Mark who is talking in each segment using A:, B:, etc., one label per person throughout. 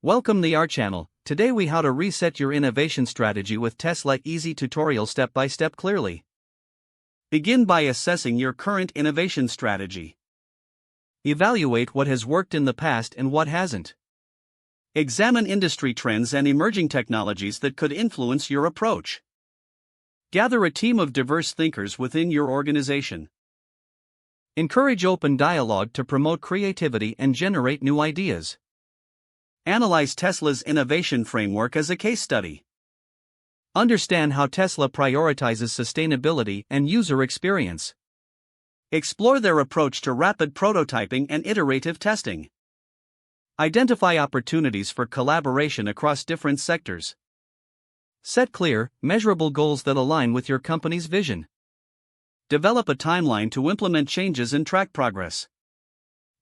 A: Welcome to our channel. Today we how to reset your innovation strategy with Tesla easy tutorial step by step clearly. Begin by assessing your current innovation strategy. Evaluate what has worked in the past and what hasn't. Examine industry trends and emerging technologies that could influence your approach. Gather a team of diverse thinkers within your organization. Encourage open dialogue to promote creativity and generate new ideas. Analyze Tesla's innovation framework as a case study. Understand how Tesla prioritizes sustainability and user experience. Explore their approach to rapid prototyping and iterative testing. Identify opportunities for collaboration across different sectors. Set clear, measurable goals that align with your company's vision. Develop a timeline to implement changes and track progress.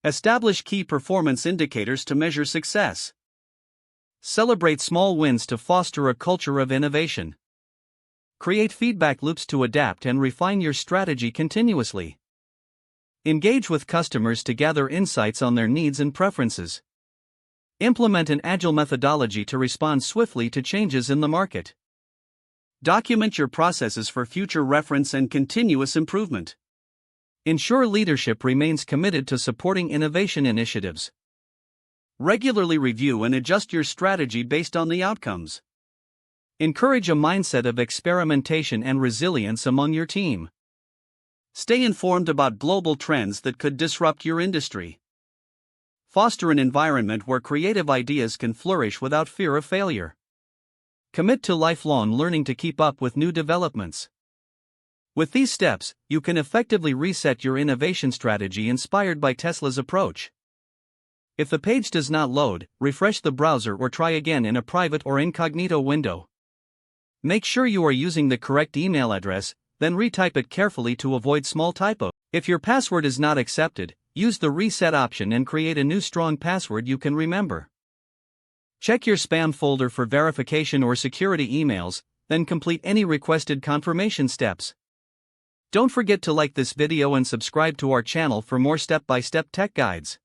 A: Establish key performance indicators to measure success. Celebrate small wins to foster a culture of innovation. Create feedback loops to adapt and refine your strategy continuously. Engage with customers to gather insights on their needs and preferences. Implement an agile methodology to respond swiftly to changes in the market. Document your processes for future reference and continuous improvement. Ensure leadership remains committed to supporting innovation initiatives. Regularly review and adjust your strategy based on the outcomes. Encourage a mindset of experimentation and resilience among your team. Stay informed about global trends that could disrupt your industry. Foster an environment where creative ideas can flourish without fear of failure. Commit to lifelong learning to keep up with new developments. With these steps, you can effectively reset your innovation strategy inspired by Tesla's approach. If the page does not load, refresh the browser or try again in a private or incognito window. Make sure you are using the correct email address, then retype it carefully to avoid small typos. If your password is not accepted, use the reset option and create a new strong password you can remember. Check your spam folder for verification or security emails, then complete any requested confirmation steps. Don't forget to like this video and subscribe to our channel for more step-by-step tech guides.